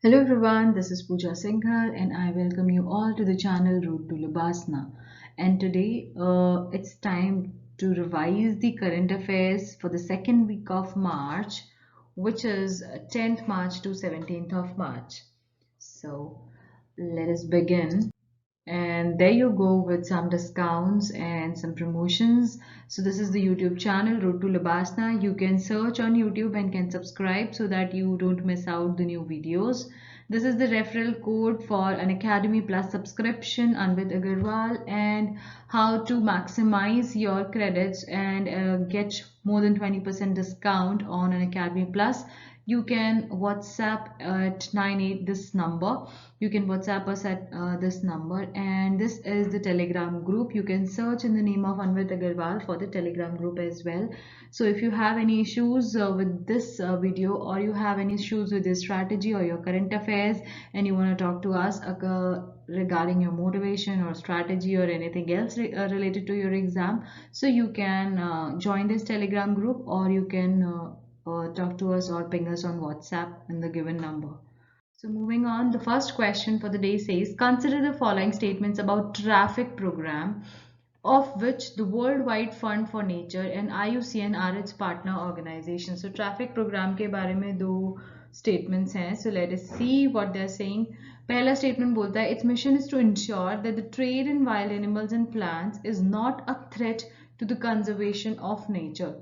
Hello everyone, this is Pooja Singhal and I welcome you all to the channel Road to Libasna. And today it's time to revise the current affairs for the second week of March, which is 10th March to 17th of March. So let us begin. And there you go with some discounts and some promotions. So this is the YouTube channel Road to Libasna. You can search on YouTube and can subscribe so that you don't miss out the new videos. This is the referral code for an Academy Plus subscription, Anvit Agarwal, and how to maximize your credits and get more than 20% discount on an Academy Plus. You can WhatsApp at 98 this number. You can WhatsApp us at this number, and this is the Telegram group. You can search in the name of Anvit Agarwal for the Telegram group as well. So if you have any issues with this video, or you have any issues with your strategy or your current affairs, and you want to talk to us regarding your motivation or strategy or anything else related to your exam, so you can join this Telegram group, or you can talk to us or ping us on WhatsApp in the given number. So moving on, the first question for the day says, consider the following statements about traffic program of which the Worldwide Fund for Nature and IUCN are its partner organizations. So traffic program के बारे में दो statements हैं. So let us see what they're saying. पहला statement बोलता है, its mission is to ensure that the trade in wild animals and plants is not a threat to the conservation of nature.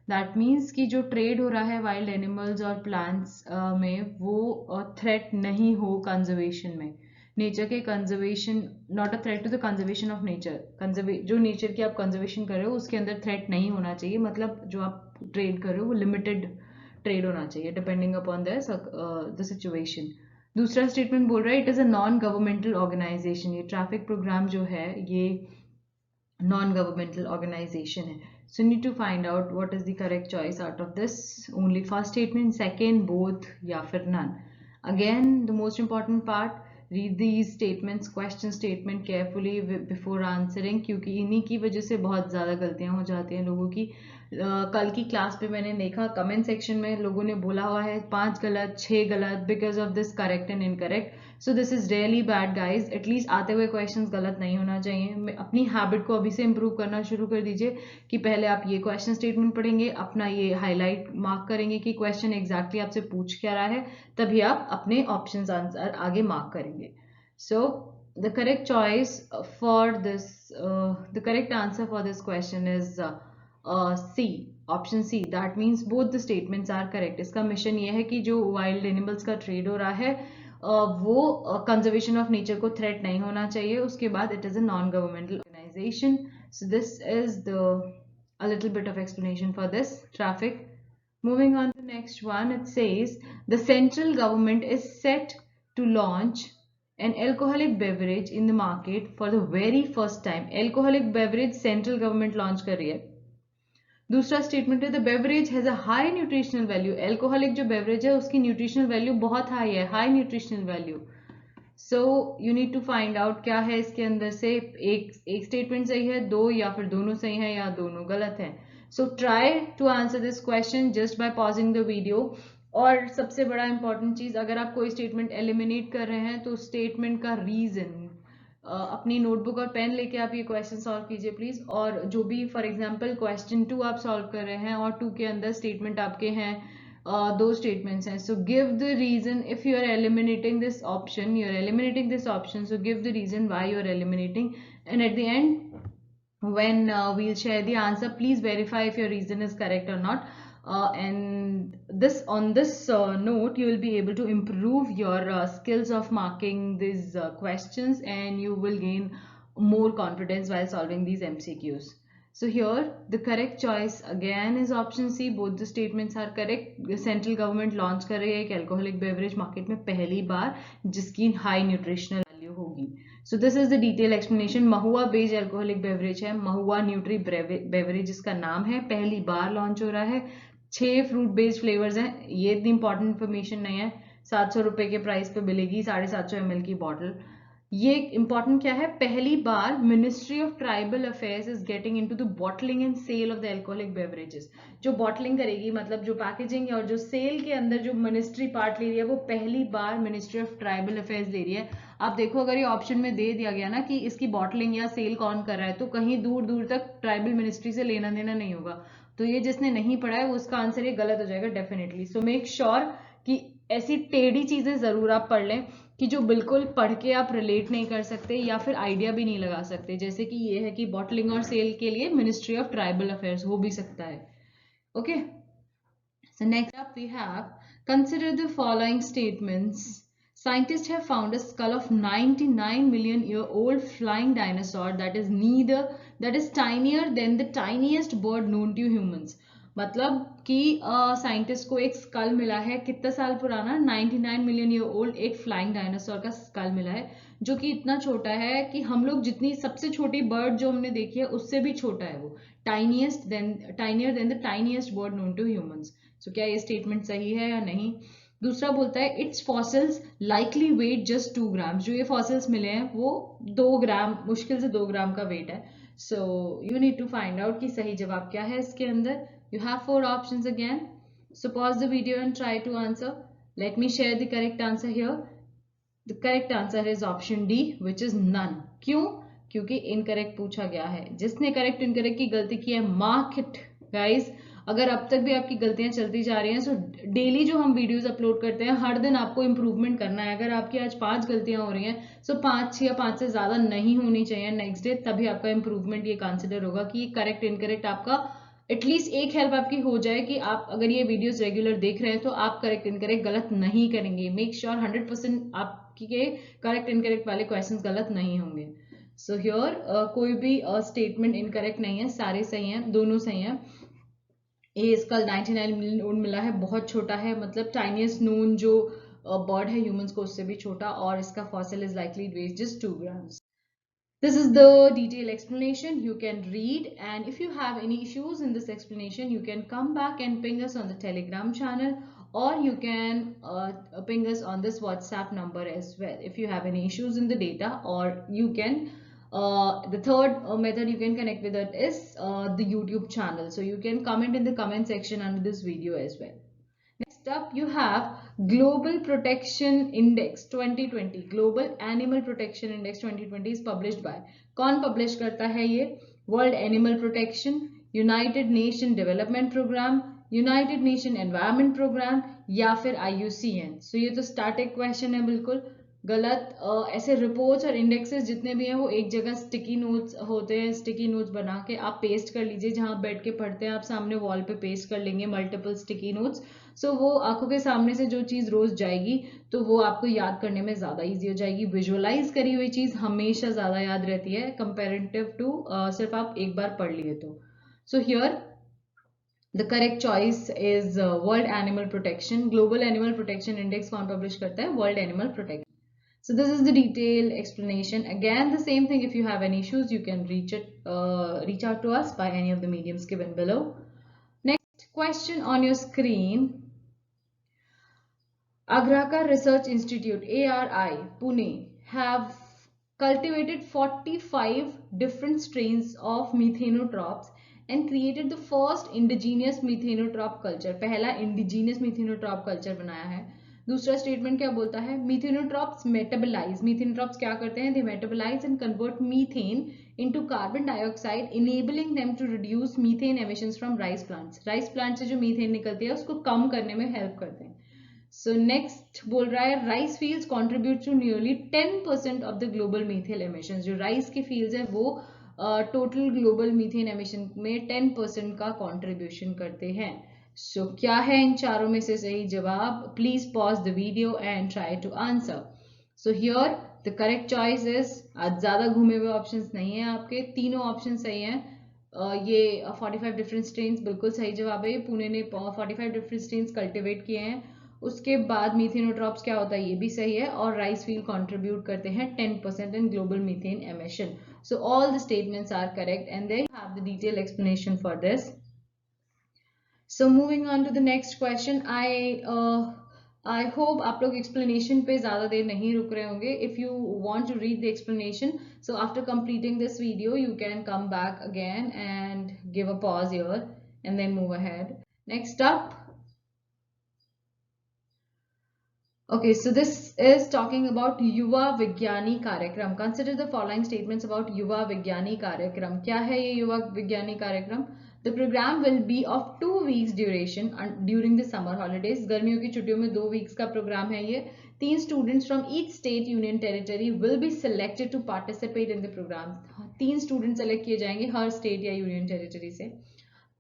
That means कि जो trade हो रहा है wild animals और plants में वो थ्रेट नहीं हो कंजर्वेशन में, नेचर के conservation, not a threat to the conservation of nature, जो नेचर की आप कंजर्वेशन कर रहे हो उसके अंदर थ्रेट नहीं होना चाहिए, मतलब जो आप ट्रेड कर रहे हो वो लिमिटेड ट्रेड होना चाहिए डिपेंडिंग अपॉन द सिचुएशन. दूसरा स्टेटमेंट बोल रहा है it is a non governmental organisation. ये ट्रैफिक प्रोग्राम जो है ये नॉन गवर्नमेंटल ऑर्गेनाइजेशन है. So you need to find out what is the correct choice out of this. Only first statement, second, both, या फिर none. Again, the most important part, read these statements, question statement carefully before answering, क्योंकि इन्हीं की वजह से बहुत ज़्यादा गलतियाँ हो जाती हैं लोगों की. कल की क्लास पे मैंने देखा कमेंट सेक्शन में लोगों ने बोला हुआ है 5 गलत 6 गलत because of this correct and incorrect. So this is really bad guys. At least आते हुए क्वेश्चंस गलत नहीं होना चाहिए. अपनी हैबिट को अभी से इंप्रूव करना शुरू कर दीजिए कि पहले आप ये क्वेश्चन स्टेटमेंट पढ़ेंगे, अपना ये हाईलाइट मार्क करेंगे कि क्वेश्चन एग्जैक्टली आपसे पूछ क्या रहा है, तभी आप अपने ऑप्शंस आंसर आगे मार्क करेंगे. सो the correct choice for this the correct answer for this question is C, option C. That means both the statements are correct. इसका मिशन ये है कि जो वाइल्ड एनिमल्स का ट्रेड हो रहा है वो कंजर्वेशन ऑफ नेचर को थ्रेट नहीं होना चाहिए. उसके बाद it is a non governmental organisation. So this is the a little bit of explanation for this traffic. Moving on to the next one, it says the central government is set to launch an alcoholic beverage in the market for the very first time. Alcoholic beverage central government launch कर रही है. दूसरा statement है the beverage has a high nutritional value. Alcoholic जो beverage है उसकी nutritional value बहुत हाई है, high nutritional value. So you need to find out क्या है इसके अंदर से. एक स्टेटमेंट सही है, दो या फिर दोनों सही है या दोनों गलत है. So try to answer this question just by pausing the video. और सबसे बड़ा इंपॉर्टेंट चीज, अगर आप कोई स्टेटमेंट एलिमिनेट कर रहे हैं तो स्टेटमेंट का रीजन अपनी नोटबुक और पेन लेके आप ये क्वेश्चन सॉल्व कीजिए प्लीज. और जो भी फॉर एग्जांपल क्वेश्चन 2 आप सॉल्व कर रहे हैं और 2 के अंदर स्टेटमेंट आपके हैं, दो स्टेटमेंट्स हैं, so give the reason. If you are eliminating this option, so give the reason why you are eliminating, and at the end when we'll share the answer, please verify if your reason is correct or not. And this on this note, you will be able to improve your skills of marking these questions, and you will gain more confidence while solving these MCQs. So here the correct choice again is option C. Both the statements are correct. Central government launch कर रही है एक alcoholic beverage market में पहली बार जिसकी high nutritional value होगी. सो this is the detail explanation. Mahua based alcoholic beverage है, महुआ nutri beverage इसका नाम है, पहली बार लॉन्च हो रहा है. 6 फ्रूट बेस्ड फ्लेवर्स हैं. ये इतनी इंपॉर्टेंट इन्फॉर्मेशन नहीं है. 700 रुपए के प्राइस पे मिलेगी 750 ml की बॉटल. ये इंपॉर्टेंट क्या है, पहली बार ministry of tribal affairs is getting into the bottling and sale of the alcoholic beverages. जो बॉटलिंग करेगी, मतलब जो पैकेजिंग और जो सेल के अंदर जो मिनिस्ट्री पार्ट ले रही है, वो पहली बार मिनिस्ट्री ऑफ ट्राइबल अफेयर्स ले रही है। आप देखो, अगर ये ऑप्शन में दे दिया गया ना कि इसकी बॉटलिंग या सेल कौन कर रहा है, तो कहीं दूर दूर तक ट्राइबल मिनिस्ट्री से लेना देना नहीं होगा। तो ये जिसने नहीं पढ़ा है, उसका आंसर ये गलत हो जाएगा डेफिनेटली। सो मेक श्योर कि ऐसी टेढ़ी चीजें जरूर आप पढ़ लें कि जो बिल्कुल पढ़ के आप रिलेट नहीं कर सकते या फिर आइडिया भी नहीं लगा सकते, जैसे कि ये है कि बॉटलिंग और सेल के लिए मिनिस्ट्री ऑफ ट्राइबल अफेयर्स हो भी सकता है। Okay, so next up we have, consider the following statements. Scientists have found a skull of 99 million year old flying dinosaur that is tinier than the tiniest bird known to humans. मतलब कि scientist को एक school मिला है, कितना साल पुराना, 99 million year old एक फ्लाइंग डायनासोर का स्कल मिला है, जो कि इतना छोटा है कि हम लोग जितनी सबसे छोटी बर्ड जो हमने देखी है उससे भी छोटा है वो, tinier than the tiniest bird known to humans. So क्या ये स्टेटमेंट सही है या नहीं? दूसरा बोलता है its fossils likely weight just 2 gram. जो ये फॉसिल्स मिले हैं वो 2 ग्राम, मुश्किल से 2 ग्राम का वेट है। So you need to find out कि सही जवाब क्या है इसके अंदर। You have 4 options again, so pause the video and try to answer. Let me share the correct answer here. The correct answer is option D, which is none. क्यों? क्योंकि incorrect पूछा गया है। जिसने करेक्ट इनकरेक्ट की गलती की है, मार्क इट गाइज। अगर अब तक भी आपकी गलतियां चलती जा रही हैं, सो डेली जो हम वीडियोस अपलोड करते हैं, हर दिन आपको इंप्रूवमेंट करना है। अगर आपकी आज 5 गलतियां हो रही हैं, सो 5 या 5 से ज्यादा नहीं होनी चाहिए नेक्स्ट डे, तभी आपका इंप्रूवमेंट ये कंसिडर होगा कि करेक्ट इनकरेक्ट आपका एटलीस्ट एक हेल्प आपकी हो जाए कि आप अगर ये वीडियोस रेगुलर देख रहे हैं तो आप करेक्ट इनकरेक्ट गलत नहीं करेंगे। मेक श्योर 100% आपके करेक्ट इनकरेक्ट वाले क्वेश्चंस गलत नहीं होंगे। सो हियर कोई भी स्टेटमेंट इनकरेक्ट नहीं है, सारे सही हैं, दोनों सही हैं। ये इसका 99 मिलियन ओल्ड मिला है, बहुत छोटा है, मतलब टाइनिएस्ट नोन जो बर्ड है ह्यूमंस को उससे भी छोटा, और इसका fossil is likely weight just 2 grams. This is the detailed explanation. You can read, and if you have any issues in this explanation, you can come back and ping us on the Telegram channel, or you can ping us on this WhatsApp number as well if you have any issues in the data, or you can the third method you can connect with it is the YouTube channel. So you can comment in the comment section under this video as well. Next up you have Global Protection Index 2020. Global Animal Protection Index 2020 is published by, कौन publish करता है ये? World Animal Protection, United Nation Development Program, United Nation Environment Program, या फिर IUCN. So ये तो static question है, बिल्कुल गलत। ऐसे रिपोर्ट्स और इंडेक्सेस जितने भी हैं वो एक जगह स्टिकी नोट्स होते हैं, स्टिकी नोट्स बना के आप पेस्ट कर लीजिए, जहां बैठ के पढ़ते हैं आप सामने वॉल पे पेस्ट कर लेंगे मल्टीपल स्टिकी नोट्स। सो वो आंखों के सामने से जो चीज रोज जाएगी तो वो आपको याद करने में ज्यादा इजी हो जाएगी। विजुअलाइज करी हुई चीज हमेशा ज्यादा याद रहती है कंपेरेटिव टू सिर्फ आप एक बार पढ़ लिए तो। सो here the correct choice is world animal protection. Global animal protection index कौन पब्लिश करता है? World animal protection. So this is the detailed explanation. Again, the same thing. If you have any issues, you can reach out to us by any of the mediums given below. Next question on your screen. Agraka Research Institute (ARI) Pune have cultivated 45 different strains of methanotrops and created the first indigenous methanotrop culture. पहला indigenous methanotrop culture बनाया है। दूसरा statement क्या बोलता है? मीथेनोट्रॉप्स metabolise. मीथेनोट्रॉप्स क्या करते हैं? They metabolise and convert methane into carbon dioxide, enabling them to reduce methane emissions from rice plants. Rice plant से जो मीथेन निकलती है उसको कम करने में हेल्प करते हैं। सो नेक्स्ट बोल रहा है rice fields contribute to nearly 10% of the global methane emissions. जो राइस की फील्ड्स है वो टोटल ग्लोबल मीथेन एमिशन में 10% का कंट्रीब्यूशन करते हैं। सो क्या है इन चारों में से सही जवाब? Please pause the video and try to answer. So here the correct choice is, आज ज्यादा घूमे हुए ऑप्शंस नहीं है आपके, तीनों ऑप्शन सही हैं। ये 45 डिफरेंट स्ट्रेन्स बिल्कुल सही जवाब है। पुणे ने 45 डिफरेंट स्ट्रेन्स कल्टिवेट किए हैं। उसके बाद मीथेनोट्रॉप्स क्या होता है ये भी सही है, और राइस फील्ड कंट्रीब्यूट करते हैं 10% in global methane emission. So all the statements are correct and there you have the detail explanation for this. So moving on to the next question, I I hope आप लोग explanation पे ज़्यादा देर नहीं रुक रहे होंगे. If you want to read the explanation, so after completing this video you can come back again and give a pause here and then move ahead. Next up, okay, so this is talking about युवा विज्ञानी कार्यक्रम. Consider the following statements about युवा विज्ञानी कार्यक्रम. क्या है ये युवा विज्ञानी कार्यक्रम? The program will be of 2 weeks duration during the summer holidays. गर्मियों की छुट्टियों में 2 weeks का प्रोग्राम है ये. 3 students from each state union territory will be selected to participate in the program. 3 students select किए जाएंगे हर state या union territory से.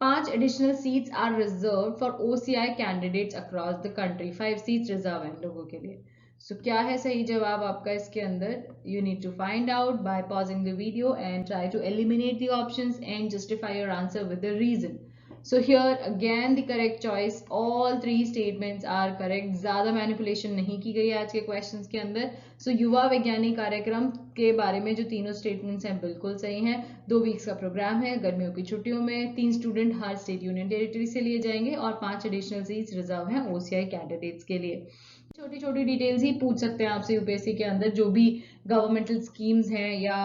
5 additional seats are reserved for OCI candidates across the country. 5 seats reserve हैं लोगों के लिए. So क्या है सही जवाब आपका इसके अंदर? You need to find out by pausing the video and try to eliminate the options and justify your answer with the reason. So here again the correct choice. All 3 statements are correct. ज़्यादा manipulation नहीं की गई है आज के questions के अंदर. So युवा वैज्ञानिक कार्यक्रम के बारे में जो तीनों स्टेटमेंट्स हैं बिल्कुल सही हैं. 2 वीक्स का प्रोग्राम है गर्मियों की छुट्टियों में. 3 स्टूडेंट हर स्टेट यूनियन टेरिटरी से लिए जाएंगे और 5 एडिशनल सीट्स रिजर्व हैं OCI कैंडिडेट्स के लिए. छोटी छोटी डिटेल्स ही पूछ सकते हैं आपसे यूपीएससी के अंदर. जो भी गवर्नमेंटल स्कीम्स हैं या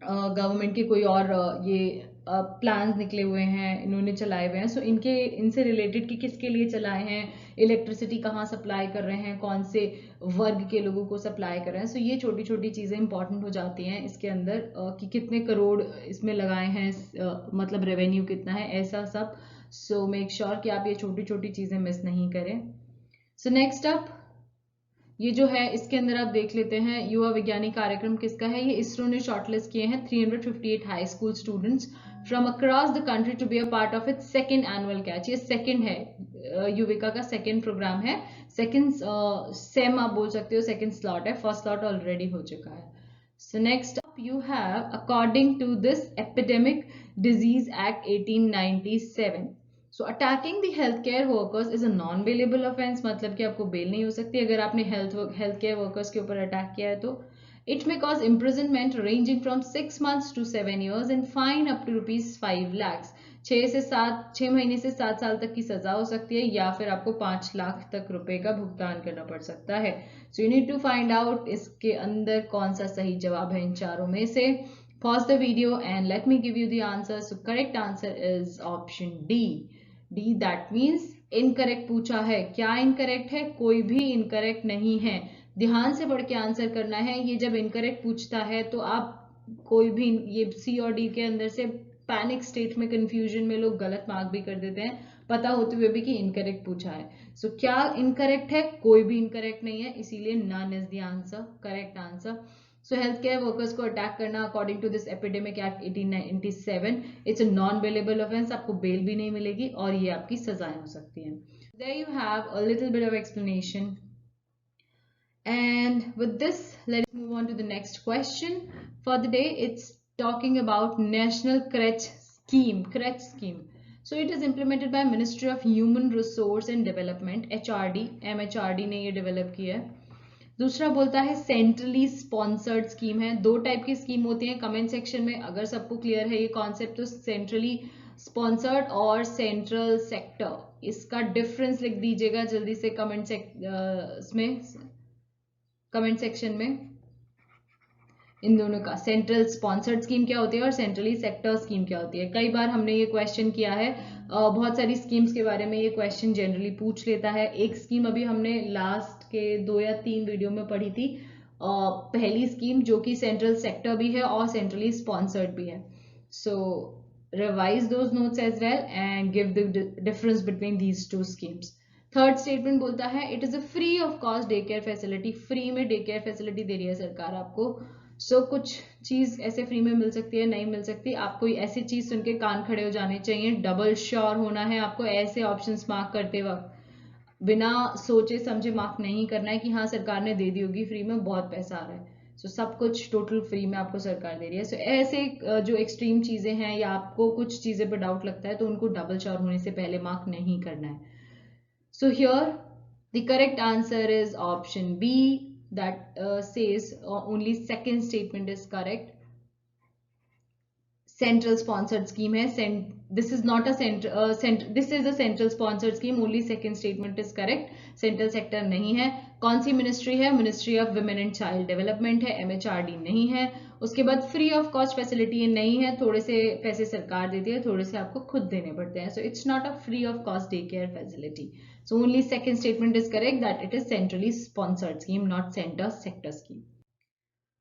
गवर्नमेंट के कोई और ये प्लान्स निकले हुए हैं, इन्होंने चलाए हुए हैं, सो इनसे रिलेटेड कि किसके लिए चलाए हैं, इलेक्ट्रिसिटी कहाँ सप्लाई कर रहे हैं, कौन से वर्ग के लोगों को सप्लाई कर रहे हैं. सो ये छोटी छोटी चीज़ें इंपॉर्टेंट हो जाती हैं इसके अंदर कि कितने करोड़ इसमें लगाए हैं, मतलब रेवेन्यू कितना है, ऐसा सब. सो मेक श्योर कि आप ये छोटी छोटी चीज़ें मिस नहीं करें. सो नेक्स्ट अप ये जो है इसके अंदर आप देख लेते हैं युवा वैज्ञानिक कार्यक्रम किसका है. ये इसरो ने शॉर्टलिस्ट किए हैं 358 high school students from across the country to be a part of its second annual catch. ये सेकंड है, युविका का सेकंड प्रोग्राम है, सेकंड सेम आप बोल सकते हो, सेकंड स्लॉट है, फर्स्ट स्लॉट ऑलरेडी हो चुका है. So next up you have according to this epidemic disease act 1897. So attacking the health care workers is a non bailable offence. मतलब कि आपको बेल नहीं हो सकती अगर आपने हेल्थ केयर वर्कर्स के ऊपर अटैक किया है तो. It may cause imprisonment ranging from 6 months to 7 years and fine up to ₹5 lakhs. 6 महीने से 7 साल तक की सजा हो सकती है या फिर आपको 5 लाख तक रुपए का भुगतान करना पड़ सकता है. So you need to find out इसके अंदर कौन सा सही जवाब है इन चारों में से. Pause the video and let me give you the answer. So correct answer is option D. D that means incorrect पूछा है. क्या इनकरेक्ट है? कोई भी इनकरेक्ट नहीं है. ध्यान से पढ़ के आंसर करना है. ये जब इनकरेक्ट पूछता है तो आप कोई भी ये सी और डी के अंदर से पैनिक स्टेट में कंफ्यूजन में लोग गलत मार्क भी कर देते हैं पता होते हुए भी कि इनकरेक्ट पूछा है. सो क्या इनकरेक्ट है? कोई भी इनकरेक्ट नहीं है, इसीलिए none is the answer, correct answer. So health care workers को अटैक करना according to this epidemic act 1897 it's a non bailable offence. आपको बेल भी नहीं मिलेगी और ये आपकी सजाएं हो सकती हैं. There you have a little bit of explanation. And with this, let's move on to the next question for the day. It's talking about National Crèche Scheme. So it is implemented by Ministry of Human Resource and Development, HRD. MHRD ने ये develop किया है. दूसरा बोलता है centrally sponsored scheme है. 2 type की scheme होती है. कमेंट सेक्शन में अगर सबको क्लियर है ये कॉन्सेप्ट तो सेंट्रली स्पॉन्सर्ड और सेंट्रल सेक्टर, इसका डिफरेंस लिख दीजिएगा जल्दी से कमेंट सेक्शन में. इन दोनों का सेंट्रल स्पॉन्सर्ड स्कीम क्या होती है और सेंट्रली सेक्टर स्कीम क्या होती है. कई बार हमने ये क्वेश्चन किया है. बहुत सारी स्कीम्स के बारे में ये क्वेश्चन जनरली पूछ लेता है. एक स्कीम अभी हमने लास्ट के 2 या 3 वीडियो में पढ़ी थी. पहली स्कीम जो कि सेंट्रल सेक्टर भी है और सेंट्रली स्पॉन्सर्ड भी है. So revise those notes as well and give the difference between these 2 schemes. Third statement बोलता है it is a free of cost day care facility. Free में डे केयर फैसिलिटी दे रही है सरकार आपको. सो कुछ चीज ऐसे फ्री में मिल सकती है, नहीं मिल सकती. आपको ऐसी चीज सुन के कान खड़े हो जाने चाहिए. डबल श्योर होना है आपको. ऐसे ऑप्शंस मार्क करते वक्त बिना सोचे समझे मार्क नहीं करना है कि हाँ सरकार ने दे दी होगी फ्री में, बहुत पैसा आ रहा है. सो सब कुछ टोटल फ्री में आपको सरकार दे रही है. सो ऐसे जो एक्सट्रीम चीजें हैं या आपको कुछ चीजें पर डाउट लगता है तो उनको डबल श्योर होने से पहले मार्क नहीं करना है. So here the correct answer is option B, that says only second statement is correct. Central sponsored scheme है. This is not a this is a central sponsored scheme. Only second statement is correct. Central sector नहीं है. कौन सी ministry है? Ministry of women and child development है. MHRD नहीं है. उसके बाद फ्री ऑफ कॉस्ट फैसिलिटी नहीं है. थोड़े से पैसे सरकार देती है, थोड़े से आपको खुद देने पड़ते हैं. So it's not a free of cost day care facility. So only second statement is correct, that it is centrally sponsored scheme, not centre sector scheme.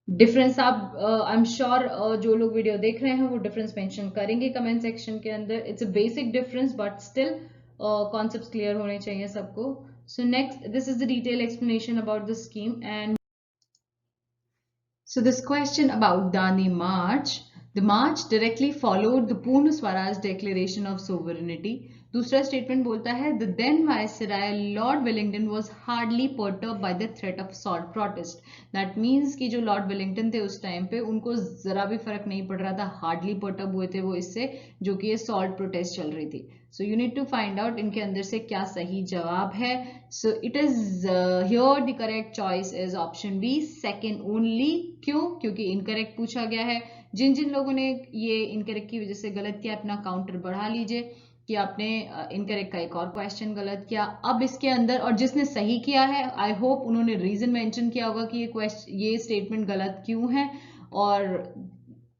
Difference आप आई एम श्योर जो लोग वीडियो देख रहे हैं वो difference mention करेंगे comment section के अंदर. It's a basic difference but still concepts clear होने चाहिए सबको. So next, this is the detail explanation about the scheme. And so this question about Dandi March. The march directly followed the Purna Swaraj Declaration of Sovereignty. दूसरा statement बोलता है the then Viceroy Lord Wellington was hardly perturbed by the threat of salt protest. That means कि जो Lord Wellington थे उस time पे उनको जरा भी फर्क नहीं पड़ रहा था. हार्डली पर्टर्ब हुए थे वो इससे, जो कि ये सॉल्ट प्रोटेस्ट चल रही थी. So you need to find out इनके अंदर से क्या सही जवाब है. So it is here the correct choice is option B, second only. क्यों? क्योंकि इनकरेक्ट पूछा गया है. जिन जिन लोगों ने ये इनकरेक्ट की वजह से गलत किया, अपना काउंटर बढ़ा लीजिए कि आपने इनकरेक्ट का एक और क्वेश्चन गलत किया. अब इसके अंदर, और जिसने सही किया है आई होप उन्होंने रीजन मेंशन किया होगा कि ये स्टेटमेंट गलत क्यों है, और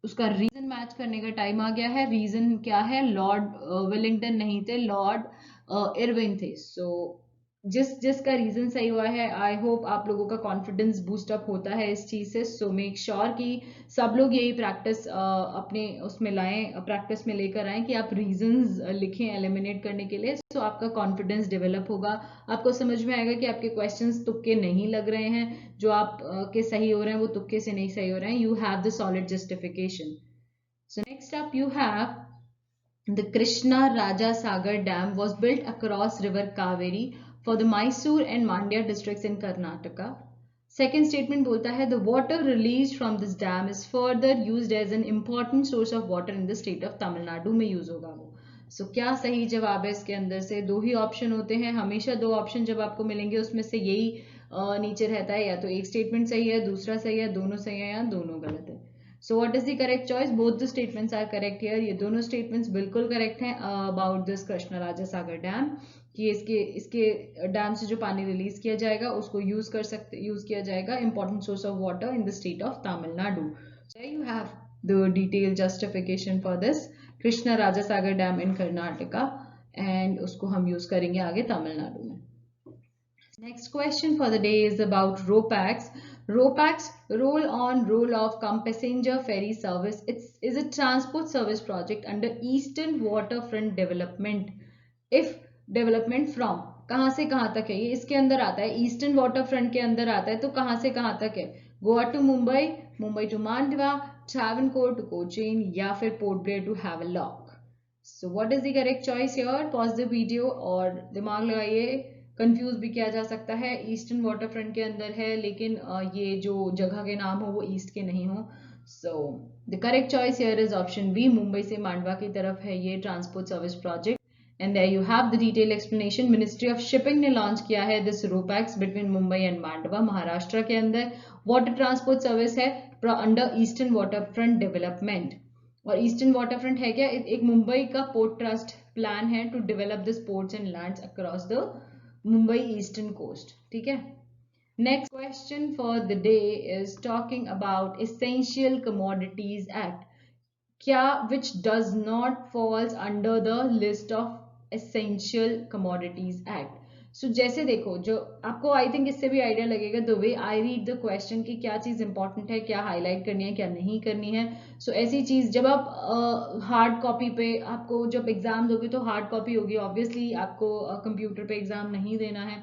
उसका रीजन मैच करने का टाइम आ गया है. रीजन क्या है? लॉर्ड वेलिंगटन नहीं थे, लॉर्ड इरविन थे. सो जिसका रीजन सही हुआ है, आई होप आप लोगों का कॉन्फिडेंस बूस्ट अप होता है इस चीज से. सो मेक श्योर कि सब लोग यही प्रैक्टिस अपने उसमें लाएं, प्रैक्टिस में लेकर आए कि आप रीजंस लिखें एलिमिनेट करने के लिए. सो आपका कॉन्फिडेंस डेवलप होगा. आपको समझ में आएगा कि आपके क्वेश्चंस तुक्के नहीं लग रहे हैं. जो आप के सही हो रहे हैं वो तुक्के से नहीं सही हो रहे हैं. You have the solid justification. So next up you have the Krishna Raja Sagar Dam was built across river Kaveri for the Mysore and Mandya districts in Karnataka. Second statement बोलता है the water released from this dam is further used as an important source of water in the state of Tamil Nadu. में use होगा वो. सो क्या सही जवाब है इसके अंदर से? दो ही ऑप्शन होते हैं हमेशा. दो ऑप्शन जब आपको मिलेंगे उसमें से यही नीचे रहता है, या तो एक स्टेटमेंट सही है, दूसरा सही है, दोनों सही है, या दोनों गलत है. So what is the correct choice? Both the statements are correct here. ये दोनों स्टेटमेंट्स बिल्कुल करेक्ट हैं about this Krishna Raja Sagar dam, कि इसके डैम से जो पानी रिलीज किया जाएगा उसको यूज किया जाएगा important source of water in the state of Tamil Nadu. So you have the detail justification for this Krishna Raja Sagar dam in Karnataka, and उसको हम यूज करेंगे आगे तमिलनाडु में. Next question for the day is about RoPax. RoPax, roll on roll off cum passenger ferry service. It is a transport service project under Eastern Waterfront Development. If development from, कहाँ से कहाँ तक है ये? इसके अंदर आता है, ईस्टर्न वाटरफ्रंट के अंदर आता है. तो कहाँ से कहाँ तक है? Goa to Mumbai, Mumbai to Mandwa, Travancore to Cochin, या फिर Port Blair to Havelock. So what is the correct choice here? Pause the video और दिमाग लगाइए. कंफ्यूज भी किया जा सकता है. ईस्टर्न वाटरफ्रंट के अंदर है, लेकिन ये जो जगह के नाम हो वो ईस्ट के नहीं हो. So the correct choice here is option B. Mumbai से मांडवा की तरफ है ये transport service project. And there you have the detail explanation. Ministry of shipping ने लॉन्च किया है this ropax between Mumbai and Mandwa, Maharashtra के अंदर. वाटर ट्रांसपोर्ट सर्विस है अंडर ईस्टर्न वाटरफ्रंट डेवलपमेंट. और ईस्टर्न वाटरफ्रंट है क्या? एक मुंबई का पोर्ट ट्रस्ट प्लान है to develop this ports and lands across the Mumbai eastern coast. ठीक है. Next question for the day is talking about Essential Commodities Act. क्या which does not falls under the list of Essential Commodities Act. सो जैसे देखो, जो आपको I think इससे भी idea लगेगा the way I read the question की क्या चीज इंपॉर्टेंट है, क्या हाईलाइट करनी है, क्या नहीं करनी है. सो ऐसी चीज जब आप हार्ड कॉपी पे, आपको जब एग्जाम दोगे तो हार्ड कॉपी होगी ऑब्वियसली, आपको कंप्यूटर पे एग्जाम नहीं देना है.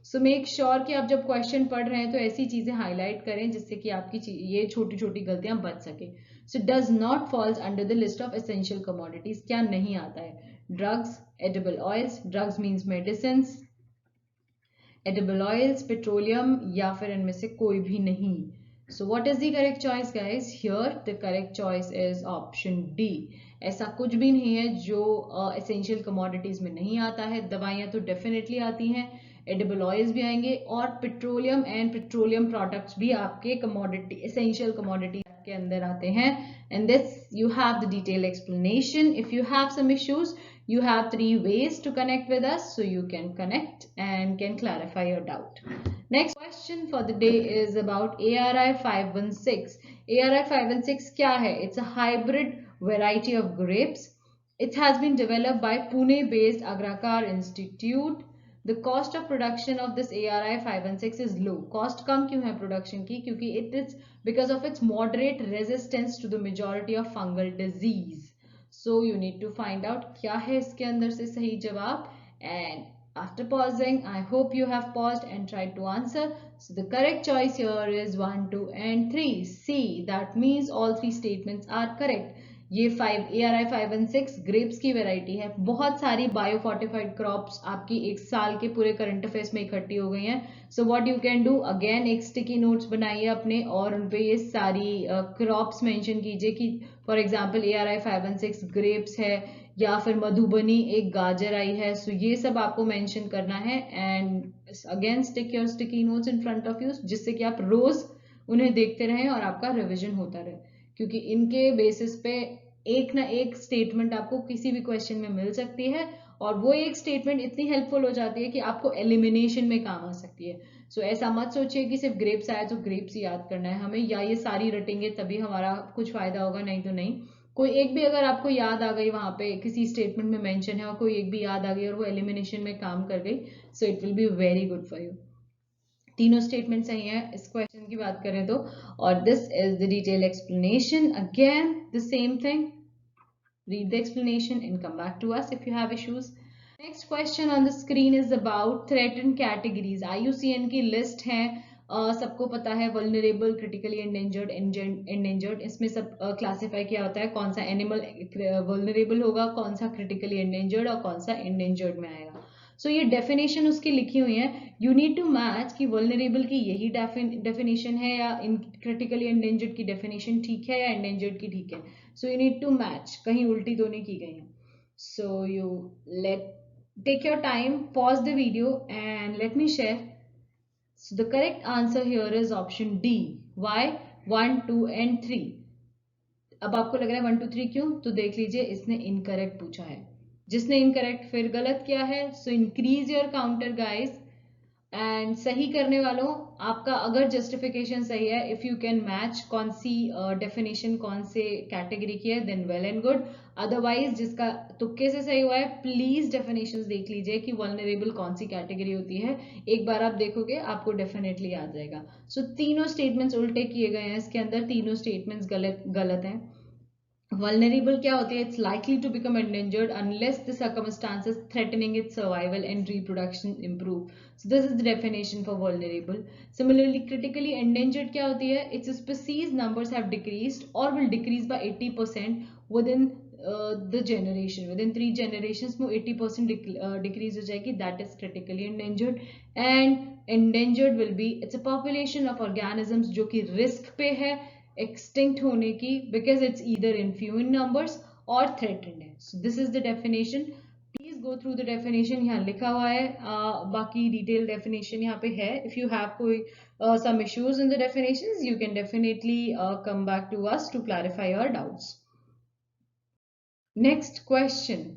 सो मेक श्योर कि आप जब क्वेश्चन पढ़ रहे हैं तो ऐसी चीजें हाईलाइट करें जिससे कि आपकी ये छोटी छोटी गलतियां बच सके. So does not falls under the list of essential commodities. क्या नहीं आता है? Drugs, edible oils, drugs means medicine, edible oils, petroleum, या फिर इनमें से कोई भी नहीं. सो what is the correct choice guys? Here the correct choice is option D. ऐसा कुछ भी नहीं है जो एसेंशियल कमोडिटीज में नहीं आता है. दवाइयां तो डेफिनेटली आती हैं, एडिबल ऑयल्स भी आएंगे, और पेट्रोलियम एंड पेट्रोलियम प्रोडक्ट्स भी आपके कमोडिटी एसेंशियल कमोडिटी के अंदर आते हैं and this you have the detailed explanation. If you have some issues, you have 3 ways to connect with us, so you can connect and can clarify your doubt. Next question for the day is about ARI 516. ARI 516 क्या है? It's a hybrid variety of grapes. It has been developed by Pune-based Agrakar Institute. The cost of production of this ARI 516 is low. Cost कम क्यों है production की? क्योंकि it is because of its moderate resistance to the majority of fungal disease. So you need to find out क्या है इसके अंदर से सही जवाब. And after pausing, I hope you have paused and tried to answer. So the correct choice here is 1, 2 and 3. C. That means all 3 statements are correct. ये 5 ARI 516 grapes की variety है. बहुत सारी बायोफोर्टिफाइड क्रॉप्स आपकी एक साल के पूरे करंट अफेयर्स में इकट्ठी हो गई हैं. So what you can do, again एक स्टिकी नोट्स बनाइए अपने और उन पे ये सारी क्रॉप्स मेंशन कीजिए कि फॉर एग्जांपल ARI 516 ग्रेप्स है या फिर मधुबनी एक गाजर आई है. सो ये सब आपको मेंशन करना है and again stick your sticky notes in front of you, जिससे कि आप रोज उन्हें देखते रहें और आपका रिविजन होता रहे, क्योंकि इनके बेसिस पे एक ना एक स्टेटमेंट आपको किसी भी क्वेश्चन में मिल सकती है और वो एक स्टेटमेंट इतनी हेल्पफुल हो जाती है कि आपको एलिमिनेशन में काम आ सकती है. सो ऐसा मत सोचिए कि सिर्फ ग्रेप्स आया तो ग्रेप्स ही याद करना है हमें, या ये सारी रटेंगे तभी हमारा कुछ फायदा होगा, नहीं तो नहीं. कोई एक भी अगर आपको याद आ गई, वहां पे किसी स्टेटमेंट में मेंशन है और कोई एक भी याद आ गई और वो एलिमिनेशन में काम कर गई, so it will be very good for you. तीनों स्टेटमेंट सही है इस क्वेश्चन की बात करें तो. और this is the detail explanation. Again the same thing, read the explanation and come back to us if you have issues. Next question on the screen is about threatened categories. IUCN की list है, सबको पता है, vulnerable, critically endangered, endangered. इसमें सब classify किया होता है कौन सा एनिमल vulnerable होगा, कौन सा critically endangered और कौन सा endangered में आएगा. सो ये डेफिनेशन उसकी लिखी हुई है. यू नीड टू मैच कि वल्नरेबल की यही डेफिनेशन है या इन क्रिटिकली एंडेंजर्ड की डेफिनेशन ठीक है या एंडेंजर्ड की ठीक है. So you need to match, कहीं उल्टी तो नहीं की गई है. So you let take your time, pause the video and let me share. So the correct answer here is option D. Why 1, 2 and 3. अब आपको लग रहा है 1, 2, 3 क्यों, तो देख लीजिए इसने इनकरेक्ट पूछा है. जिसने इनकरेक्ट फिर गलत किया है, so increase your counter guys. And सही करने वालों, आपका अगर जस्टिफिकेशन सही है, इफ यू कैन मैच कौन सी डेफिनेशन कौन से कैटेगरी की है, then well and good. Otherwise जिसका तुक्के से सही हुआ है, प्लीज डेफिनेशंस देख लीजिए कि वल्नरेबल कौन सी कैटेगरी होती है. एक बार आप देखोगे आपको डेफिनेटली आ जाएगा. सो तीनों स्टेटमेंट्स उल्टे किए गए हैं इसके अंदर, तीनों स्टेटमेंट्स गलत हैं. Vulnerable क्या होती है? It's likely to become endangered unless the circumstances threatening its survival and reproduction improve. So this is the definition for vulnerable. Similarly, critically endangered क्या होती है? Its species numbers have decreased or will decrease by 80% within the generation. Within 3 generations में 80% decrease हो जाएगी. That is critically endangered. And endangered will be, it's a population of organisms जो कि risk पे है एक्सटिंक्ट होने की, because it's either in few in numbers और थ्रेटेंड है. सो this is the definition. Please go through the definition, यहाँ लिखा हुआ है. बाकी डिटेल डेफिनेशन यहाँ पे है. इफ यू हैव कोई some issues in the definitions, you can definitely come back to us to clarify your doubts. Next question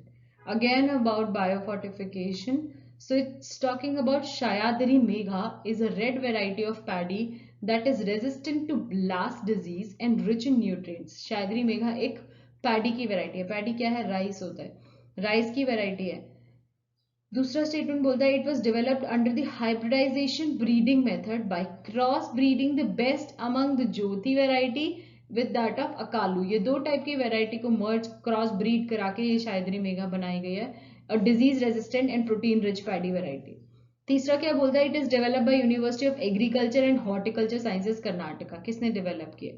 again about biofortification. So it's talking about Shayadri Megha is a red variety of paddy that is resistant to blast disease and rich in nutrients. Shayadri Megha एक paddy की variety है. Paddy क्या है? Rice होता है, rice की variety है. दूसरा स्टेटमेंट बोलता है it was developed under the hybridisation breeding method by cross breeding the best among the Jyothi variety with that of Akalu. ये 2 टाइप की वैरायटी को मर्ज क्रॉस ब्रीड करा के ये शायदरी मेघा बनाई गई है. Disease resistant and protein rich paddy variety. तीसरा क्या बोलता है? It is developed by university of agriculture and horticulture sciences Karnataka. किसने डेवलप किया?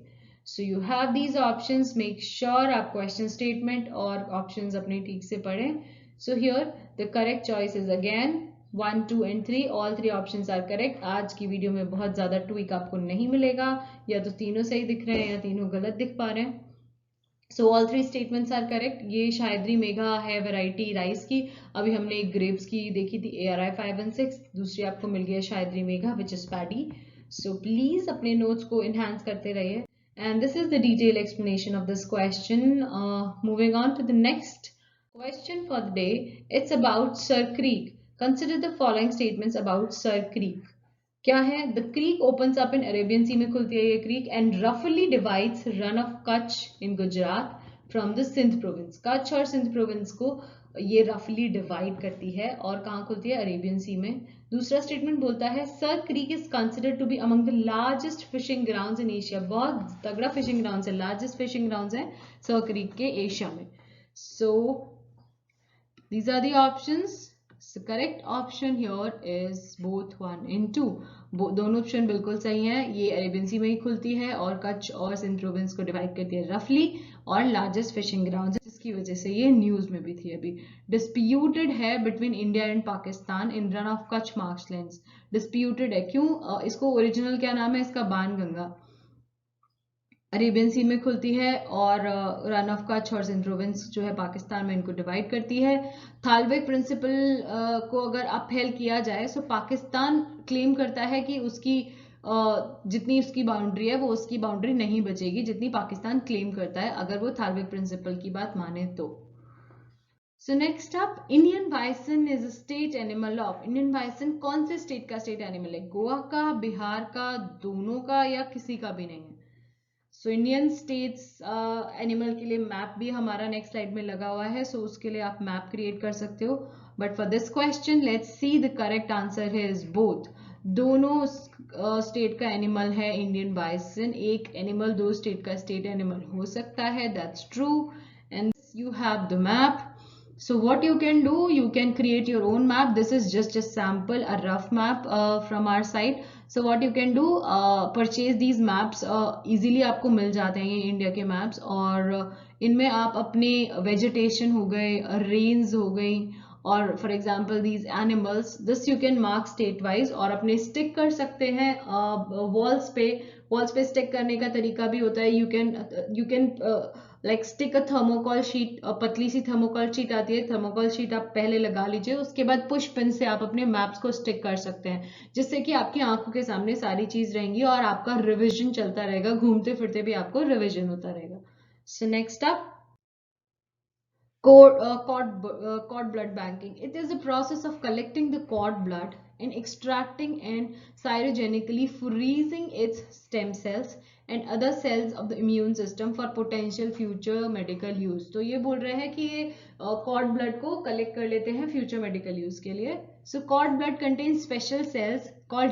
So you have these options. Make sure आप क्वेश्चन स्टेटमेंट और ऑप्शंस अपने ठीक से पढ़ें. So here the correct choice is again 1, 2 and 3. All 3 options are correct. आज की वीडियो में बहुत ज्यादा ट्विक आपको नहीं मिलेगा, या तो तीनों सही दिख रहे हैं या तीनों गलत दिख पा रहे हैं. So all 3 statements are correct. ये शायदरी मेघा है वैरायटी राइस की. अभी हमने एक ग्रेप्स की देखी थी ARI 516. दूसरी आपको मिल गई है Sahyadri Megha which is paddy. So please अपने नोट्स को इनहेंस करते रहिए. And this is the detailed explanation of this question. Moving on to the next question for the day. It's about Sir Creek. Consider the following statements about Sir Creek. क्या है? The creek opens up in Arabian Sea में खुलती है ये creek and roughly divides run of Kutch in Gujarat from the Sindh province. Kutch और Sindh province को ये रफली डिवाइड करती है और कहाँ खुलती है? अरेबियन सी में. दूसरा स्टेटमेंट बोलता है Sir Creek is considered to be among the largest fishing grounds in Asia. बहुत तगड़ा फिशिंग ग्राउंड्स है, लार्जेस्ट फिशिंग ग्राउंड्स है सर क्रीक के एशिया में. So these are the options. The correct option here is both 1 and 2. दोनों ऑप्शन बिल्कुल सही हैं. ये अरेबियन सी में ही खुलती है और कच्छ और सिंध प्रोविंस को डिवाइड करती है रफली और लार्जेस्ट फिशिंग ग्राउंड, जिसकी वजह से ये न्यूज में भी थी अभी. डिस्प्यूटेड है between India and Pakistan in run of Kutch marshlands. Disputed है क्यों? इसको ओरिजिनल क्या नाम है इसका? बाणगंगा. अरेबियन सी में खुलती है और रन ऑफ कच्छ और सिंध प्रोविंस जो है पाकिस्तान में इनको डिवाइड करती है. थालबेग प्रिंसिपल को अगर अपहेल किया जाए तो पाकिस्तान क्लेम करता है कि उसकी जितनी उसकी बाउंड्री है वो उसकी बाउंड्री नहीं बचेगी जितनी पाकिस्तान क्लेम करता है अगर वो थालबेग प्रिंसिपल की बात माने तो. सो next up, Indian bison is a state animal of. Indian bison कौन से स्टेट का स्टेट एनिमल है? गोवा का, बिहार का, दोनों का या किसी का भी नहीं है? सो इंडियन स्टेट्स एनिमल के लिए मैप भी हमारा नेक्स्ट स्लाइड में लगा हुआ है. सो उसके लिए आप मैप क्रिएट कर सकते हो. But for this question let's see the correct answer है इज बोथ. दोनों स्टेट का एनिमल है इंडियन बाइसन. एक एनिमल दो स्टेट का स्टेट एनिमल हो सकता है, that's true. And you have the map. So what you can do, you can create your own map. This is just a sample, a rough map from our side. So what you can do, purchase these maps. Easily आपको मिल जाते हैं ये India के maps और इनमें आप अपने vegetation हो गए, rains हो गई और for example these animals, this you can mark state wise और अपने stick कर सकते हैं walls पे. walls पे stick करने का तरीका भी होता है. you can like stick a thermocol sheet. पतली सी थर्मोकॉल शीट आती है, थर्मोकॉल शीट आप पहले लगा लीजिए, उसके बाद पुश पिन से आप अपने मैप्स को स्टिक कर सकते हैं जिससे कि आपकी आंखों के सामने सारी चीज रहेंगी और आपका रिविजन चलता रहेगा. घूमते फिरते भी आपको रिविजन होता रहेगा. सो next up, cord blood banking. It is a process of collecting the cord blood and extracting and cryogenically freezing its stem cells and other cells of the immune system for potential future medical use. तो ये बोल रहे हैं कि ये cord blood को collect कर लेते हैं future medical use के लिए. So cord blood contains special cells called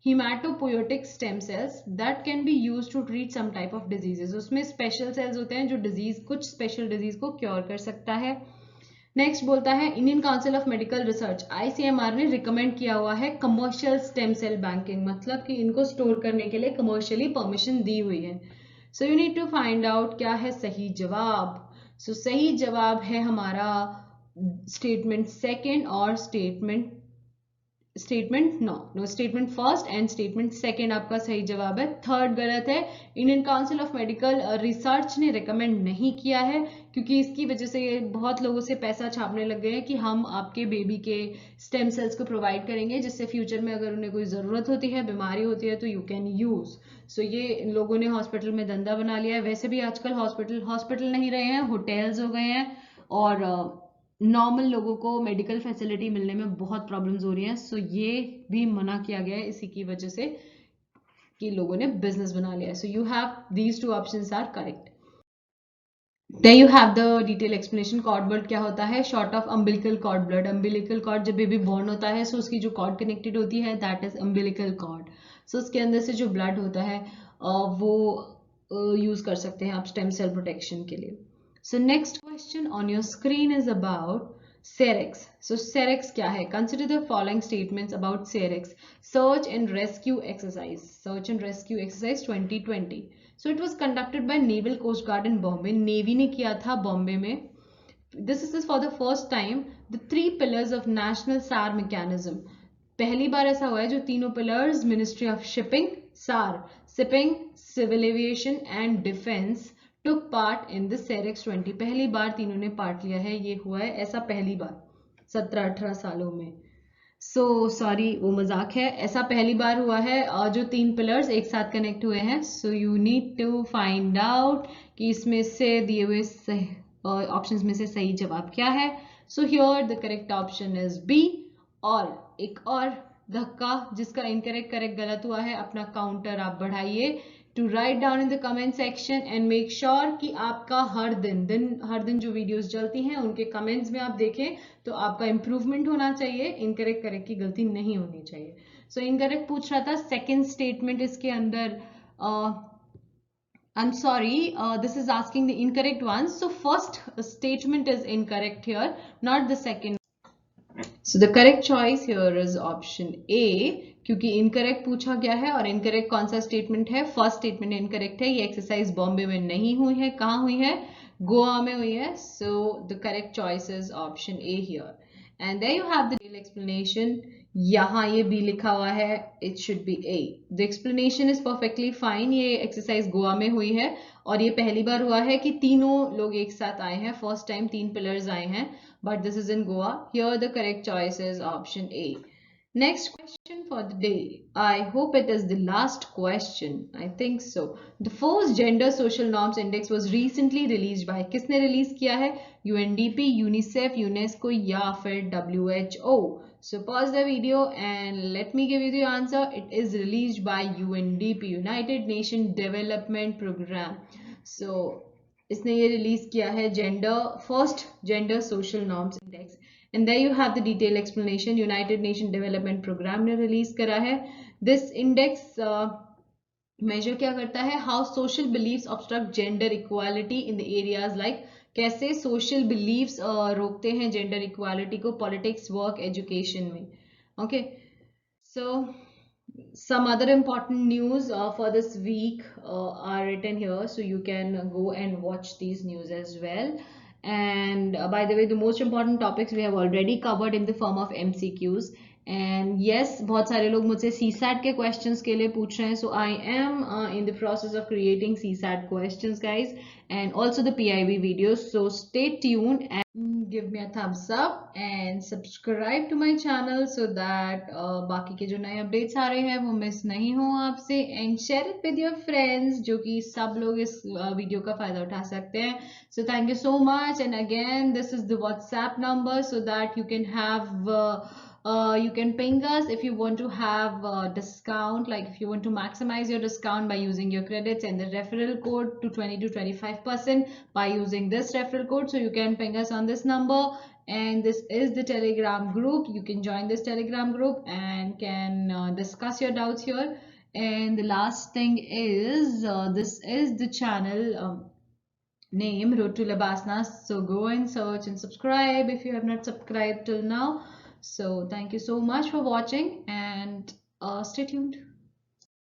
hematopoietic stem cells that can be used to treat some type of diseases. उसमें special cells होते हैं जो disease, कुछ special disease को cure कर सकता है. नेक्स्ट बोलता है Indian council of medical research ICMR ने रिकमेंड किया हुआ है कमर्शियल स्टेम सेल बैंकिंग, मतलब कि इनको स्टोर करने के लिए कमर्शियली परमिशन दी हुई है. So you need to find out क्या है सही जवाब. सो सही जवाब है हमारा स्टेटमेंट सेकेंड और statement statement first and statement second आपका सही जवाब है. थर्ड गलत है. Indian council of medical research ने रिकमेंड नहीं किया है क्योंकि इसकी वजह से बहुत लोगों से पैसा छापने लग गए हैं कि हम आपके बेबी के स्टेम सेल्स को प्रोवाइड करेंगे जिससे फ्यूचर में अगर उन्हें कोई जरूरत होती है, बीमारी होती है तो यू कैन यूज. सो ये इन लोगों ने हॉस्पिटल में धंधा बना लिया है. वैसे भी आजकल हॉस्पिटल नहीं रहे हैं, होटल्स हो गए हैं और नॉर्मल लोगों को मेडिकल फैसिलिटी मिलने में बहुत प्रॉब्लम्स हो रही हैं. सो ये भी मना किया गया है इसी की वजह से कि लोगों ने बिजनेस बना लिया है. So you have these two options are correct. There you have the detailed explanation. Cord blood क्या होता है? Short of umbilical cord blood. Umbilical cord जब बेबी बॉर्न होता है सो उसकी जो कॉर्ड कनेक्टेड होती है that is umbilical cord. So उसके अंदर से जो ब्लड होता है वो यूज कर सकते हैं आप स्टेम सेल प्रोटेक्शन के लिए. So next question on your screen is about Cerex. So Cerex क्या है? Consider the following statements about Cerex. Search and Rescue Exercise. Search and Rescue Exercise 2020. So it was conducted by Naval Coast Guard in Bombay. Navy ने किया था बॉम्बे में. This is for the first time the 3 pillars of National SAR mechanism. पहली बार ऐसा हुआ है जो तीनों pillars ministry of shipping, SAR, shipping, civil aviation and defence took part in the Cerex 20. पहली बार तीनों ने पार्ट लिया है. ये हुआ है ऐसा पहली बार 17-18 सालों में. सॉरी, वो मजाक है, ऐसा पहली बार हुआ है जो 3 पिलर्स एक साथ कनेक्ट हुए हैं. So you need to find out कि इसमें से दिए हुए ऑप्शंस में से सही जवाब क्या है. So here the correct option is B. और एक और धक्का, जिसका इनकरेक्ट करेक्ट गलत हुआ है, अपना काउंटर आप बढ़ाइए to write down in the comment section and make sure कि आपका हर दिन जो वीडियोस चलती हैं उनके कमेंट्स में आप देखें, तो आपका इंप्रूवमेंट होना चाहिए, इनकरेक्ट करेक्ट की गलती नहीं होनी चाहिए. सो इनकरेक्ट पूछ रहा था सेकंड स्टेटमेंट इसके अंदर. I'm sorry, this is asking the incorrect ones. So first statement is incorrect here, not the second. So the correct choice here is option A, क्योंकि इनकरेक्ट पूछा गया है. और इनकरेक्ट कौन सा स्टेटमेंट है? फर्स्ट स्टेटमेंट इनकरेक्ट है. ये एक्सरसाइज बॉम्बे में नहीं हुई है. कहाँ हुई है? गोवा में हुई है. So the correct choice is option A here. And there you have the detail explanation. यहाँ ये बी लिखा हुआ है, it should be A. The explanation is perfectly fine. ये एक्सरसाइज गोवा में हुई है और ये पहली बार हुआ है कि तीनों लोग एक साथ आए हैं. फर्स्ट टाइम 3 पिलर्स आए हैं, but this is in Goa. Here the correct choice is option A. Next question for the day. I hope it is the last question. I think so. The first Gender Social Norms Index was recently released by. किसने release किया है? UNDP, UNICEF, UNESCO या फिर WHO. So pause the video and let me give you the answer. It is released by UNDP, United Nations Development Program. So इसने ये release किया है first gender social norms index. And there you have the detail explanation. United nation development programme ने release करा है. This index measure क्या करता है? How social believes obstruct gender equality in the areas like. कैसे social believes रोकते हैं gender equality को पॉलिटिक्स, वर्क, एजुकेशन में. Okay, so some other important news for this week are written here, so you can go and watch these news as well. And by the way, the most important topics we have already covered in the form of MCQs. And yes, बहुत सारे लोग मुझसे CSAT के questions के लिए पूछ रहे हैं. So I am in the process of creating CSAT questions, guys, and also the PIB videos. So stay tuned and give me a thumbs up and subscribe to my channel so that बाकी के जो नए updates आ रहे हैं वो miss नहीं हो आपसे. And share it with your friends, जो कि सब लोग इस वीडियो का फायदा उठा सकते हैं. So thank you so much. And again, this is the WhatsApp number so that you can have you can ping us if you want to have a discount, like if you want to maximize your discount by using your credits and the referral code to 20 to 25% by using this referral code. So you can ping us on this number. And this is the Telegram group. You can join this Telegram group and can discuss your doubts here. And the last thing is this is the channel name, Road to Labasna. So go and search and subscribe if you have not subscribed till now. So thank you so much for watching and stay tuned.